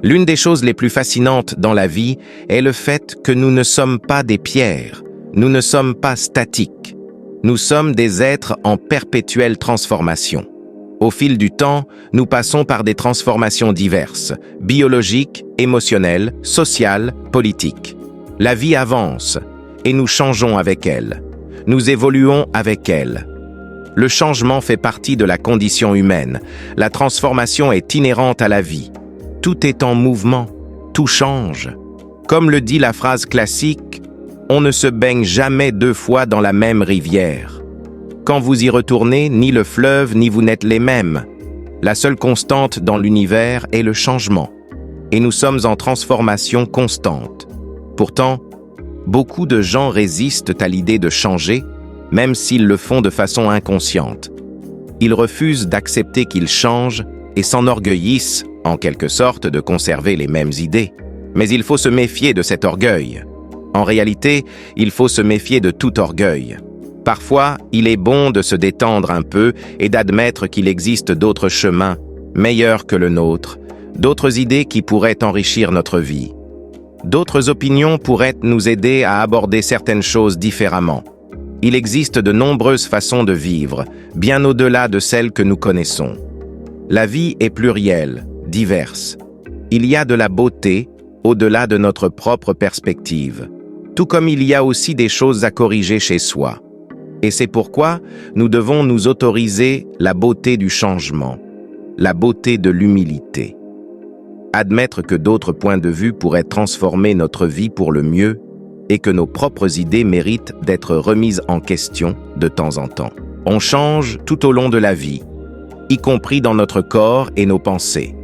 L'une des choses les plus fascinantes dans la vie est le fait que nous ne sommes pas des pierres, nous ne sommes pas statiques. Nous sommes des êtres en perpétuelle transformation. Au fil du temps, nous passons par des transformations diverses, biologiques, émotionnelles, sociales, politiques. La vie avance, et nous changeons avec elle. Nous évoluons avec elle. Le changement fait partie de la condition humaine. La transformation est inhérente à la vie. Tout est en mouvement, tout change. Comme le dit la phrase classique, on ne se baigne jamais deux fois dans la même rivière. Quand vous y retournez, ni le fleuve ni vous n'êtes les mêmes. La seule constante dans l'univers est le changement. Et nous sommes en transformation constante. Pourtant, beaucoup de gens résistent à l'idée de changer, même s'ils le font de façon inconsciente. Ils refusent d'accepter qu'ils changent et s'enorgueillissent, en quelque sorte, de conserver les mêmes idées. Mais il faut se méfier de cet orgueil. En réalité, il faut se méfier de tout orgueil. Parfois, il est bon de se détendre un peu et d'admettre qu'il existe d'autres chemins, meilleurs que le nôtre, d'autres idées qui pourraient enrichir notre vie. D'autres opinions pourraient nous aider à aborder certaines choses différemment. Il existe de nombreuses façons de vivre, bien au-delà de celles que nous connaissons. La vie est plurielle, diverse. Il y a de la beauté au-delà de notre propre perspective, tout comme il y a aussi des choses à corriger chez soi. Et c'est pourquoi nous devons nous autoriser la beauté du changement, la beauté de l'humilité. Admettre que d'autres points de vue pourraient transformer notre vie pour le mieux et que nos propres idées méritent d'être remises en question de temps en temps. On change tout au long de la vie, y compris dans notre corps et nos pensées.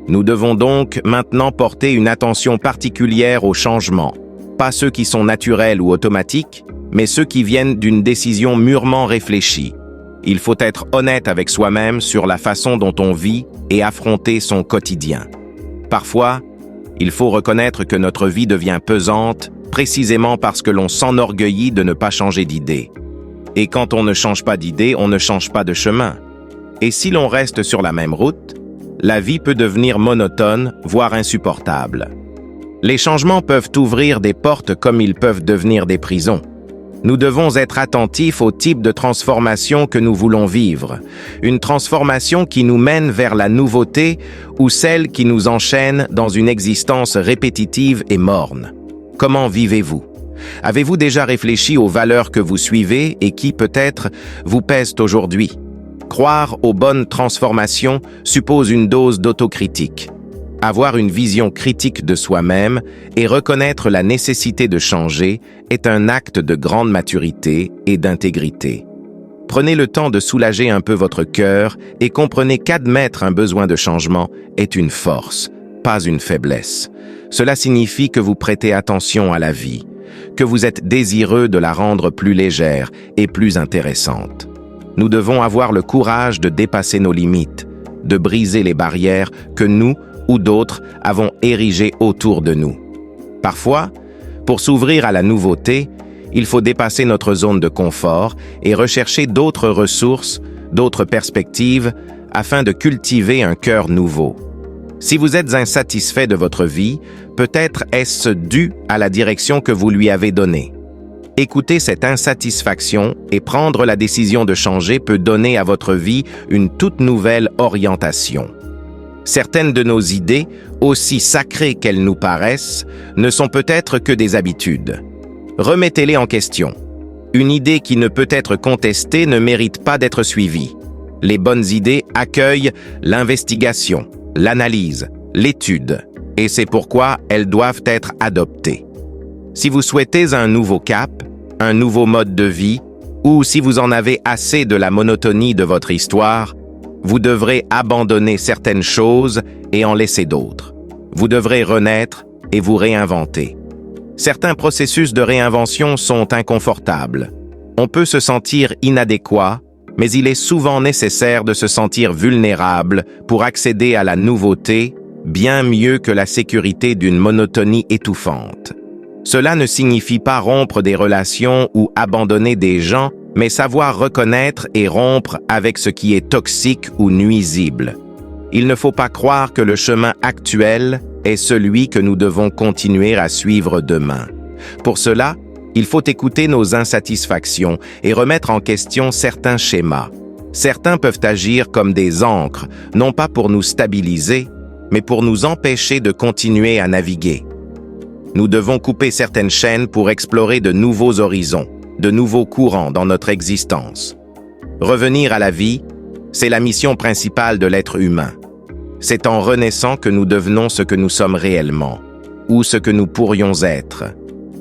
Nous devons donc maintenant porter une attention particulière aux changements, pas ceux qui sont naturels ou automatiques, mais ceux qui viennent d'une décision mûrement réfléchie. Il faut être honnête avec soi-même sur la façon dont on vit et affronter son quotidien. Parfois, il faut reconnaître que notre vie devient pesante précisément parce que l'on s'enorgueillit de ne pas changer d'idée. Et quand on ne change pas d'idée, on ne change pas de chemin. Et si l'on reste sur la même route, la vie peut devenir monotone, voire insupportable. Les changements peuvent ouvrir des portes comme ils peuvent devenir des prisons. Nous devons être attentifs au type de transformation que nous voulons vivre. Une transformation qui nous mène vers la nouveauté ou celle qui nous enchaîne dans une existence répétitive et morne. Comment vivez-vous? Avez-vous déjà réfléchi aux valeurs que vous suivez et qui, peut-être, vous pèsent aujourd'hui? Croire aux bonnes transformations suppose une dose d'autocritique. Avoir une vision critique de soi-même et reconnaître la nécessité de changer est un acte de grande maturité et d'intégrité. Prenez le temps de soulager un peu votre cœur et comprenez qu'admettre un besoin de changement est une force, pas une faiblesse. Cela signifie que vous prêtez attention à la vie, que vous êtes désireux de la rendre plus légère et plus intéressante. Nous devons avoir le courage de dépasser nos limites, de briser les barrières que nous ou d'autres avons érigées autour de nous. Parfois, pour s'ouvrir à la nouveauté, il faut dépasser notre zone de confort et rechercher d'autres ressources, d'autres perspectives, afin de cultiver un cœur nouveau. Si vous êtes insatisfait de votre vie, peut-être est-ce dû à la direction que vous lui avez donnée. Écouter cette insatisfaction et prendre la décision de changer peut donner à votre vie une toute nouvelle orientation. Certaines de nos idées, aussi sacrées qu'elles nous paraissent, ne sont peut-être que des habitudes. Remettez-les en question. Une idée qui ne peut être contestée ne mérite pas d'être suivie. Les bonnes idées accueillent l'investigation, l'analyse, l'étude, et c'est pourquoi elles doivent être adoptées. Si vous souhaitez un nouveau cap, un nouveau mode de vie, ou si vous en avez assez de la monotonie de votre histoire, vous devrez abandonner certaines choses et en laisser d'autres. Vous devrez renaître et vous réinventer. Certains processus de réinvention sont inconfortables. On peut se sentir inadéquat, mais il est souvent nécessaire de se sentir vulnérable pour accéder à la nouveauté, bien mieux que la sécurité d'une monotonie étouffante. Cela ne signifie pas rompre des relations ou abandonner des gens, mais savoir reconnaître et rompre avec ce qui est toxique ou nuisible. Il ne faut pas croire que le chemin actuel est celui que nous devons continuer à suivre demain. Pour cela, il faut écouter nos insatisfactions et remettre en question certains schémas. Certains peuvent agir comme des ancres, non pas pour nous stabiliser, mais pour nous empêcher de continuer à naviguer. Nous devons couper certaines chaînes pour explorer de nouveaux horizons, de nouveaux courants dans notre existence. Revenir à la vie, c'est la mission principale de l'être humain. C'est en renaissant que nous devenons ce que nous sommes réellement, ou ce que nous pourrions être.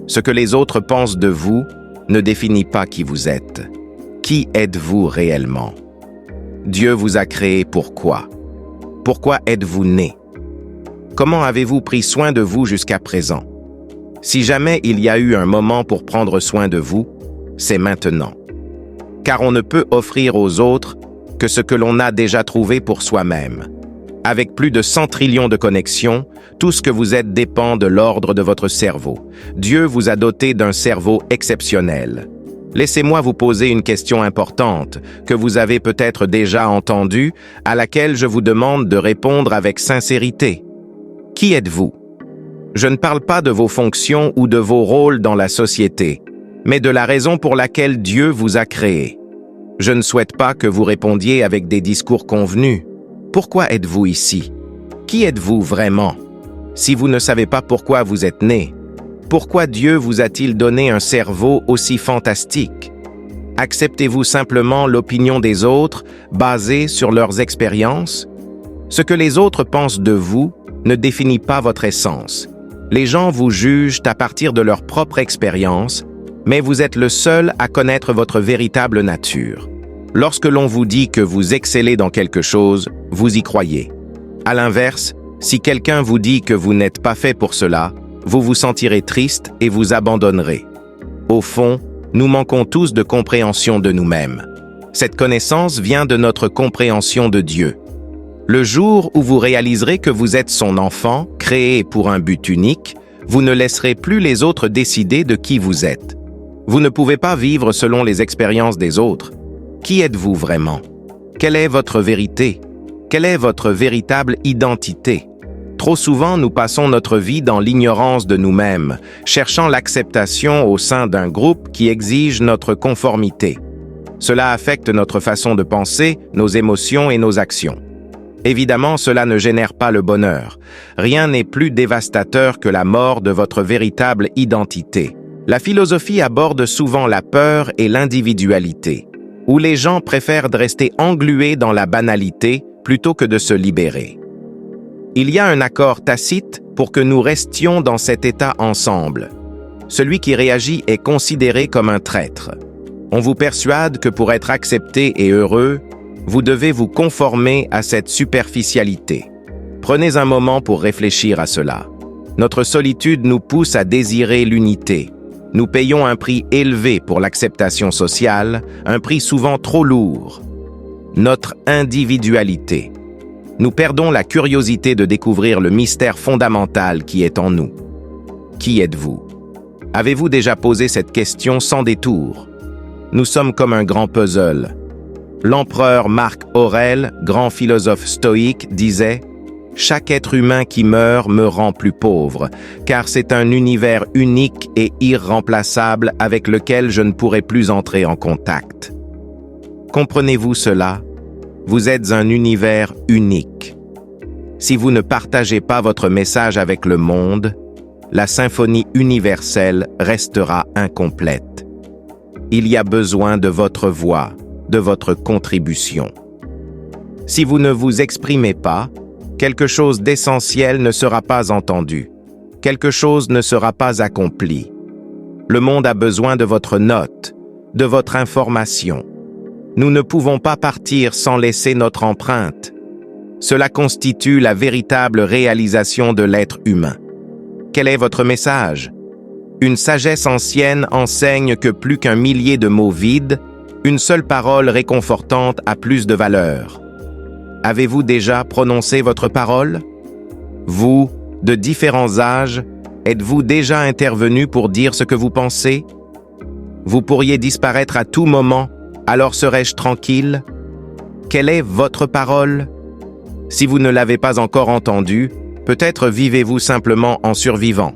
Ce que les autres pensent de vous ne définit pas qui vous êtes. Qui êtes-vous réellement? Dieu vous a créé pourquoi? Pourquoi êtes-vous né? Comment avez-vous pris soin de vous jusqu'à présent? Si jamais il y a eu un moment pour prendre soin de vous, c'est maintenant. Car on ne peut offrir aux autres que ce que l'on a déjà trouvé pour soi-même. Avec plus de 100 trillions de connexions, tout ce que vous êtes dépend de l'ordre de votre cerveau. Dieu vous a doté d'un cerveau exceptionnel. Laissez-moi vous poser une question importante, que vous avez peut-être déjà entendue, à laquelle je vous demande de répondre avec sincérité. Qui êtes-vous? Je ne parle pas de vos fonctions ou de vos rôles dans la société, mais de la raison pour laquelle Dieu vous a créé. Je ne souhaite pas que vous répondiez avec des discours convenus. Pourquoi êtes-vous ici? Qui êtes-vous vraiment? Si vous ne savez pas pourquoi vous êtes né, pourquoi Dieu vous a-t-il donné un cerveau aussi fantastique? Acceptez-vous simplement l'opinion des autres basée sur leurs expériences? Ce que les autres pensent de vous ne définit pas votre essence. Les gens vous jugent à partir de leur propre expérience, mais vous êtes le seul à connaître votre véritable nature. Lorsque l'on vous dit que vous excellez dans quelque chose, vous y croyez. À l'inverse, si quelqu'un vous dit que vous n'êtes pas fait pour cela, vous vous sentirez triste et vous abandonnerez. Au fond, nous manquons tous de compréhension de nous-mêmes. Cette connaissance vient de notre compréhension de Dieu. Le jour où vous réaliserez que vous êtes son enfant, créé pour un but unique, vous ne laisserez plus les autres décider de qui vous êtes. Vous ne pouvez pas vivre selon les expériences des autres. Qui êtes-vous vraiment? Quelle est votre vérité? Quelle est votre véritable identité? Trop souvent, nous passons notre vie dans l'ignorance de nous-mêmes, cherchant l'acceptation au sein d'un groupe qui exige notre conformité. Cela affecte notre façon de penser, nos émotions et nos actions. Évidemment, cela ne génère pas le bonheur. Rien n'est plus dévastateur que la mort de votre véritable identité. La philosophie aborde souvent la peur et l'individualité, où les gens préfèrent rester englués dans la banalité plutôt que de se libérer. Il y a un accord tacite pour que nous restions dans cet état ensemble. Celui qui réagit est considéré comme un traître. On vous persuade que pour être accepté et heureux, vous devez vous conformer à cette superficialité. Prenez un moment pour réfléchir à cela. Notre solitude nous pousse à désirer l'unité. Nous payons un prix élevé pour l'acceptation sociale, un prix souvent trop lourd. Notre individualité. Nous perdons la curiosité de découvrir le mystère fondamental qui est en nous. Qui êtes-vous? Avez-vous déjà posé cette question sans détour? Nous sommes comme un grand puzzle. L'empereur Marc Aurèle, grand philosophe stoïque, disait « Chaque être humain qui meurt me rend plus pauvre, car c'est un univers unique et irremplaçable avec lequel je ne pourrai plus entrer en contact. » Comprenez-vous cela? Vous êtes un univers unique. Si vous ne partagez pas votre message avec le monde, la symphonie universelle restera incomplète. Il y a besoin de votre voix, de votre contribution. Si vous ne vous exprimez pas, quelque chose d'essentiel ne sera pas entendu. Quelque chose ne sera pas accompli. Le monde a besoin de votre note, de votre information. Nous ne pouvons pas partir sans laisser notre empreinte. Cela constitue la véritable réalisation de l'être humain. Quel est votre message? Une sagesse ancienne enseigne que plus qu'un millier de mots vides, une seule parole réconfortante a plus de valeur. Avez-vous déjà prononcé votre parole? Vous, de différents âges, êtes-vous déjà intervenu pour dire ce que vous pensez? Vous pourriez disparaître à tout moment, alors serais-je tranquille? Quelle est votre parole? Si vous ne l'avez pas encore entendue, Peut-être vivez-vous simplement en survivant,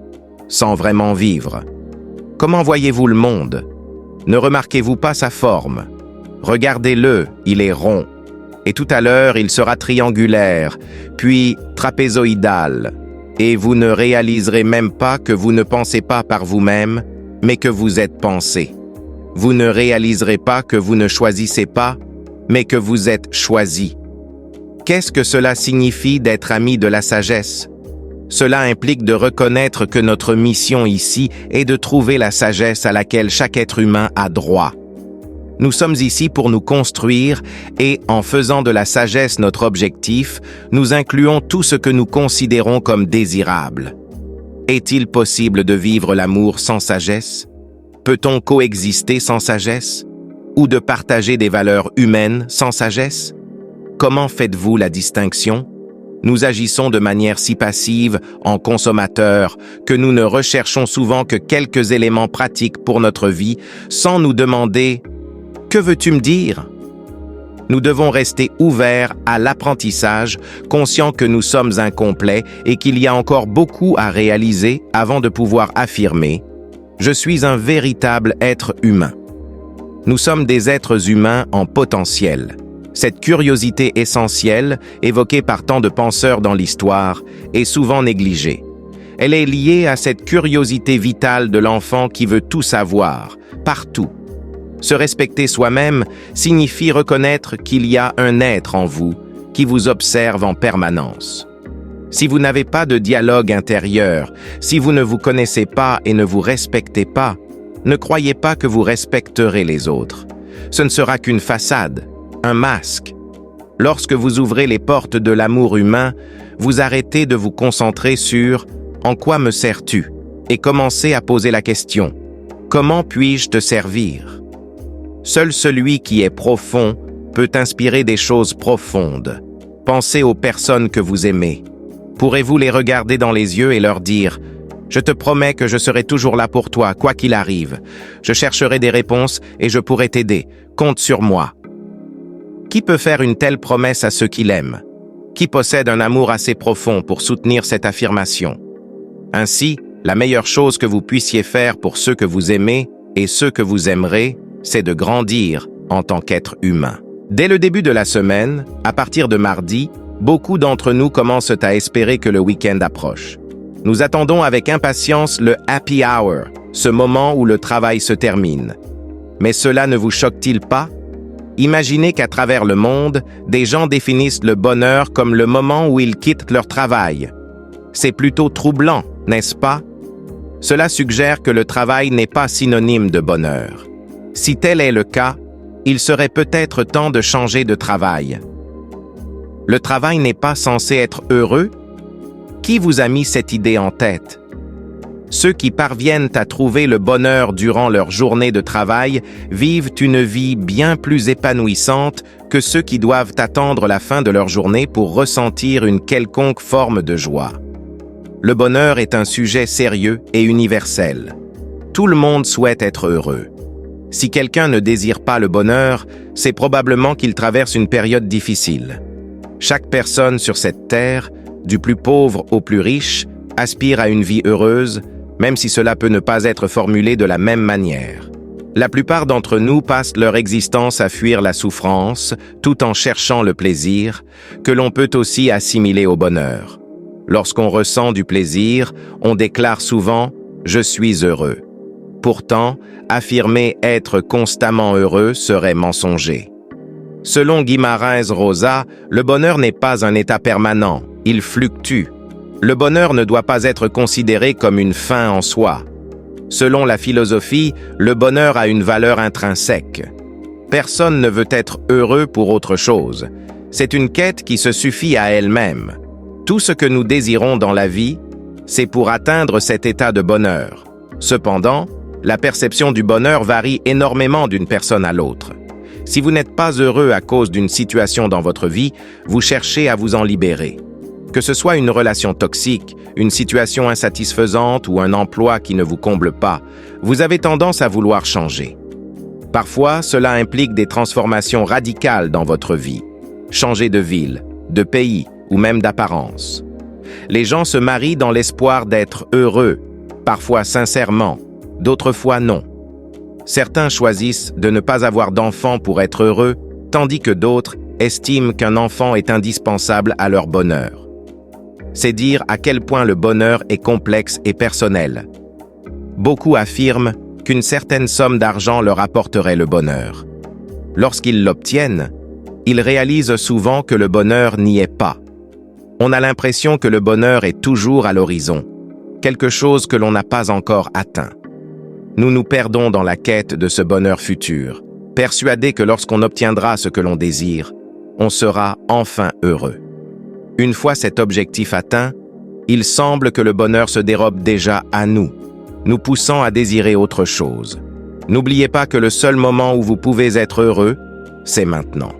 sans vraiment vivre. Comment voyez-vous le monde? Ne remarquez-vous pas sa forme? Regardez-le, il est rond. Et tout à l'heure, il sera triangulaire, puis trapézoïdal. Et vous ne réaliserez même pas que vous ne pensez pas par vous-même, mais que vous êtes pensé. Vous ne réaliserez pas que vous ne choisissez pas, mais que vous êtes choisi. Qu'est-ce que cela signifie d'être ami de la sagesse? Cela implique de reconnaître que notre mission ici est de trouver la sagesse à laquelle chaque être humain a droit. Nous sommes ici pour nous construire et, en faisant de la sagesse notre objectif, nous incluons tout ce que nous considérons comme désirable. Est-il possible de vivre l'amour sans sagesse? Peut-on coexister sans sagesse? Ou de partager des valeurs humaines sans sagesse? Comment faites-vous la distinction? Nous agissons de manière si passive, en consommateurs, que nous ne recherchons souvent que quelques éléments pratiques pour notre vie, sans nous demander « Que veux-tu me dire ?» Nous devons rester ouverts à l'apprentissage, conscients que nous sommes incomplets et qu'il y a encore beaucoup à réaliser avant de pouvoir affirmer « Je suis un véritable être humain ». Nous sommes des êtres humains en potentiel. Cette curiosité essentielle, évoquée par tant de penseurs dans l'histoire, est souvent négligée. Elle est liée à cette curiosité vitale de l'enfant qui veut tout savoir, partout. Se respecter soi-même signifie reconnaître qu'il y a un être en vous qui vous observe en permanence. Si vous n'avez pas de dialogue intérieur, si vous ne vous connaissez pas et ne vous respectez pas, ne croyez pas que vous respecterez les autres. Ce ne sera qu'une façade, un masque. Lorsque vous ouvrez les portes de l'amour humain, vous arrêtez de vous concentrer sur « En quoi me sers-tu ?» et commencez à poser la question « Comment puis-je te servir ?» Seul celui qui est profond peut inspirer des choses profondes. Pensez aux personnes que vous aimez. Pourrez-vous les regarder dans les yeux et leur dire « Je te promets que je serai toujours là pour toi, quoi qu'il arrive. Je chercherai des réponses et je pourrai t'aider. Compte sur moi. » Qui peut faire une telle promesse à ceux qui l'aiment? Qui possède un amour assez profond pour soutenir cette affirmation? Ainsi, la meilleure chose que vous puissiez faire pour ceux que vous aimez et ceux que vous aimerez, c'est de grandir en tant qu'être humain. Dès le début de la semaine, à partir de mardi, beaucoup d'entre nous commencent à espérer que le week-end approche. Nous attendons avec impatience le happy hour, ce moment où le travail se termine. Mais cela ne vous choque-t-il pas? Imaginez qu'à travers le monde, des gens définissent le bonheur comme le moment où ils quittent leur travail. C'est plutôt troublant, n'est-ce pas? Cela suggère que le travail n'est pas synonyme de bonheur. Si tel est le cas, il serait peut-être temps de changer de travail. Le travail n'est pas censé être heureux? Qui vous a mis cette idée en tête? Ceux qui parviennent à trouver le bonheur durant leur journée de travail vivent une vie bien plus épanouissante que ceux qui doivent attendre la fin de leur journée pour ressentir une quelconque forme de joie. Le bonheur est un sujet sérieux et universel. Tout le monde souhaite être heureux. Si quelqu'un ne désire pas le bonheur, c'est probablement qu'il traverse une période difficile. Chaque personne sur cette terre, du plus pauvre au plus riche, aspire à une vie heureuse, même si cela peut ne pas être formulé de la même manière. La plupart d'entre nous passent leur existence à fuir la souffrance, tout en cherchant le plaisir, que l'on peut aussi assimiler au bonheur. Lorsqu'on ressent du plaisir, on déclare souvent « je suis heureux ». Pourtant, affirmer être constamment heureux serait mensonger. Selon Guimarães Rosa, le bonheur n'est pas un état permanent, il fluctue. Le bonheur ne doit pas être considéré comme une fin en soi. Selon la philosophie, le bonheur a une valeur intrinsèque. Personne ne veut être heureux pour autre chose. C'est une quête qui se suffit à elle-même. Tout ce que nous désirons dans la vie, c'est pour atteindre cet état de bonheur. Cependant, la perception du bonheur varie énormément d'une personne à l'autre. Si vous n'êtes pas heureux à cause d'une situation dans votre vie, vous cherchez à vous en libérer. Que ce soit une relation toxique, une situation insatisfaisante ou un emploi qui ne vous comble pas, vous avez tendance à vouloir changer. Parfois, cela implique des transformations radicales dans votre vie. Changer de ville, de pays ou même d'apparence. Les gens se marient dans l'espoir d'être heureux, parfois sincèrement, d'autres fois non. Certains choisissent de ne pas avoir d'enfants pour être heureux, tandis que d'autres estiment qu'un enfant est indispensable à leur bonheur. C'est dire à quel point le bonheur est complexe et personnel. Beaucoup affirment qu'une certaine somme d'argent leur apporterait le bonheur. Lorsqu'ils l'obtiennent, ils réalisent souvent que le bonheur n'y est pas. On a l'impression que le bonheur est toujours à l'horizon, quelque chose que l'on n'a pas encore atteint. Nous nous perdons dans la quête de ce bonheur futur, persuadés que lorsqu'on obtiendra ce que l'on désire, on sera enfin heureux. Une fois cet objectif atteint, il semble que le bonheur se dérobe déjà à nous, nous poussant à désirer autre chose. N'oubliez pas que le seul moment où vous pouvez être heureux, c'est maintenant.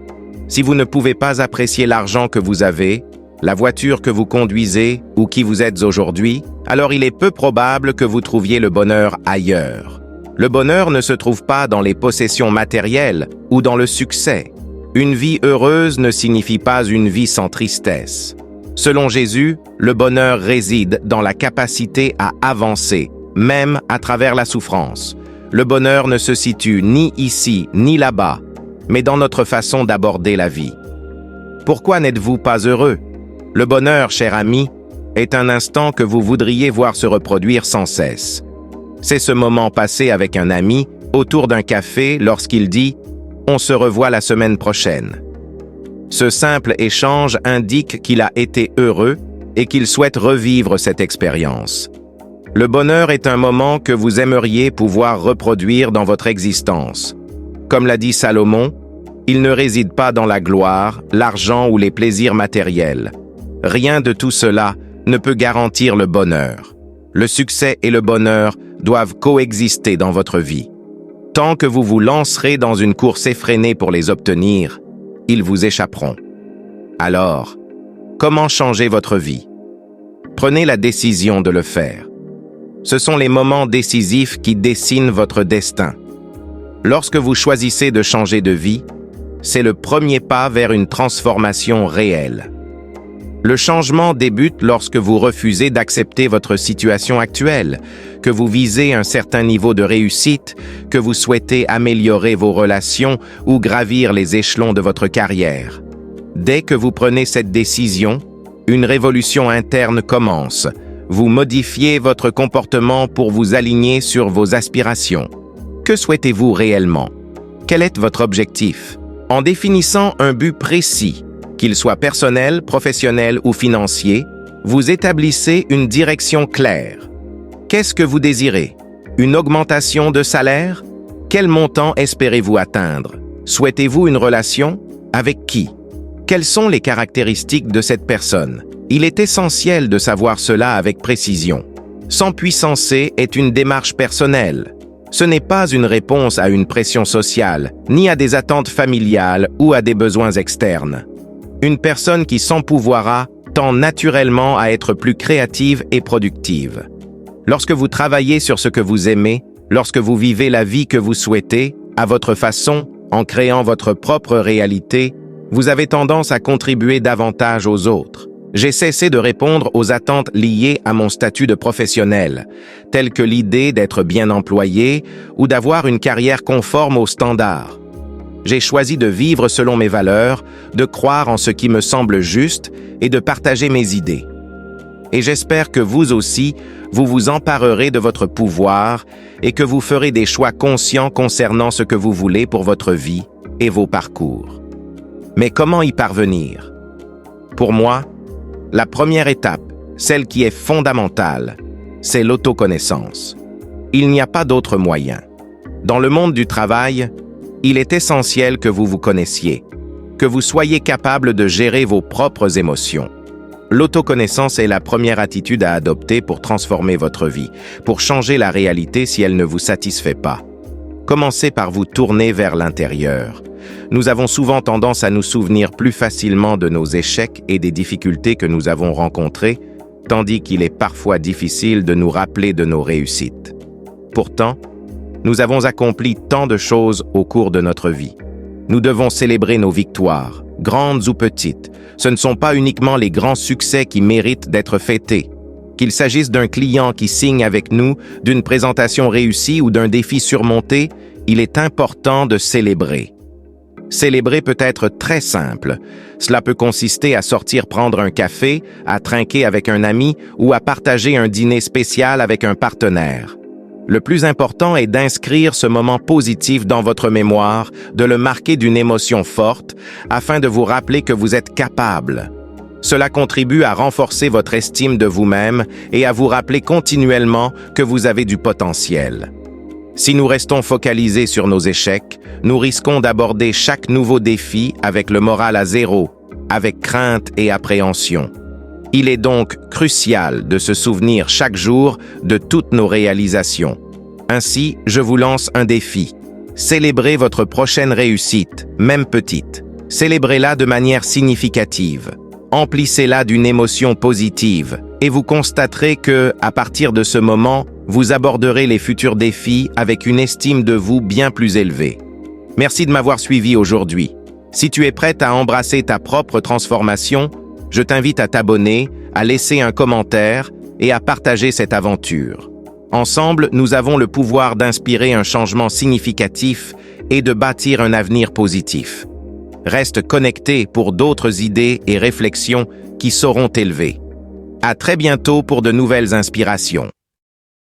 Si vous ne pouvez pas apprécier l'argent que vous avez, la voiture que vous conduisez ou qui vous êtes aujourd'hui, alors il est peu probable que vous trouviez le bonheur ailleurs. Le bonheur ne se trouve pas dans les possessions matérielles ou dans le succès. Une vie heureuse ne signifie pas une vie sans tristesse. Selon Jésus, le bonheur réside dans la capacité à avancer, même à travers la souffrance. Le bonheur ne se situe ni ici ni là-bas, mais dans notre façon d'aborder la vie. Pourquoi n'êtes-vous pas heureux? Le bonheur, cher ami, est un instant que vous voudriez voir se reproduire sans cesse. C'est ce moment passé avec un ami autour d'un café lorsqu'il dit « On se revoit la semaine prochaine ». Ce simple échange indique qu'il a été heureux et qu'il souhaite revivre cette expérience. Le bonheur est un moment que vous aimeriez pouvoir reproduire dans votre existence. Comme l'a dit Salomon, il ne réside pas dans la gloire, l'argent ou les plaisirs matériels. Rien de tout cela ne peut garantir le bonheur. Le succès et le bonheur doivent coexister dans votre vie. Tant que vous vous lancerez dans une course effrénée pour les obtenir, ils vous échapperont. Alors, comment changer votre vie? Prenez la décision de le faire. Ce sont les moments décisifs qui dessinent votre destin. Lorsque vous choisissez de changer de vie, c'est le premier pas vers une transformation réelle. Le changement débute lorsque vous refusez d'accepter votre situation actuelle, que vous visez un certain niveau de réussite, que vous souhaitez améliorer vos relations ou gravir les échelons de votre carrière. Dès que vous prenez cette décision, une révolution interne commence. Vous modifiez votre comportement pour vous aligner sur vos aspirations. Que souhaitez-vous réellement? Quel est votre objectif? En définissant un but précis, qu'il soit personnel, professionnel ou financier, vous établissez une direction claire. Qu'est-ce que vous désirez? Une augmentation de salaire? Quel montant espérez-vous atteindre? Souhaitez-vous une relation? Avec qui? Quelles sont les caractéristiques de cette personne? Il est essentiel de savoir cela avec précision. S'empuissancer est une démarche personnelle. Ce n'est pas une réponse à une pression sociale, ni à des attentes familiales ou à des besoins externes. Une personne qui s'empouvoira tend naturellement à être plus créative et productive. Lorsque vous travaillez sur ce que vous aimez, lorsque vous vivez la vie que vous souhaitez, à votre façon, en créant votre propre réalité, vous avez tendance à contribuer davantage aux autres. J'ai cessé de répondre aux attentes liées à mon statut de professionnel, telles que l'idée d'être bien employé ou d'avoir une carrière conforme aux standards. J'ai choisi de vivre selon mes valeurs, de croire en ce qui me semble juste et de partager mes idées. Et j'espère que vous aussi, vous vous emparerez de votre pouvoir et que vous ferez des choix conscients concernant ce que vous voulez pour votre vie et vos parcours. Mais comment y parvenir? Pour moi, la première étape, celle qui est fondamentale, c'est l'autoconnaissance. Il n'y a pas d'autre moyen. Dans le monde du travail, il est essentiel que vous vous connaissiez, que vous soyez capable de gérer vos propres émotions. L'autoconnaissance est la première attitude à adopter pour transformer votre vie, pour changer la réalité si elle ne vous satisfait pas. Commencez par vous tourner vers l'intérieur. Nous avons souvent tendance à nous souvenir plus facilement de nos échecs et des difficultés que nous avons rencontrées, tandis qu'il est parfois difficile de nous rappeler de nos réussites. Pourtant, nous avons accompli tant de choses au cours de notre vie. Nous devons célébrer nos victoires, grandes ou petites. Ce ne sont pas uniquement les grands succès qui méritent d'être fêtés. Qu'il s'agisse d'un client qui signe avec nous, d'une présentation réussie ou d'un défi surmonté, il est important de célébrer. Célébrer peut être très simple. Cela peut consister à sortir prendre un café, à trinquer avec un ami ou à partager un dîner spécial avec un partenaire. Le plus important est d'inscrire ce moment positif dans votre mémoire, de le marquer d'une émotion forte, afin de vous rappeler que vous êtes capable. Cela contribue à renforcer votre estime de vous-même et à vous rappeler continuellement que vous avez du potentiel. Si nous restons focalisés sur nos échecs, nous risquons d'aborder chaque nouveau défi avec le moral à zéro, avec crainte et appréhension. Il est donc crucial de se souvenir chaque jour de toutes nos réalisations. Ainsi, je vous lance un défi. Célébrez votre prochaine réussite, même petite. Célébrez-la de manière significative. Emplissez-la d'une émotion positive et vous constaterez que, à partir de ce moment, vous aborderez les futurs défis avec une estime de vous bien plus élevée. Merci de m'avoir suivi aujourd'hui. Si tu es prête à embrasser ta propre transformation, je t'invite à t'abonner, à laisser un commentaire et à partager cette aventure. Ensemble, nous avons le pouvoir d'inspirer un changement significatif et de bâtir un avenir positif. Reste connecté pour d'autres idées et réflexions qui sauront t'élever. À très bientôt pour de nouvelles inspirations.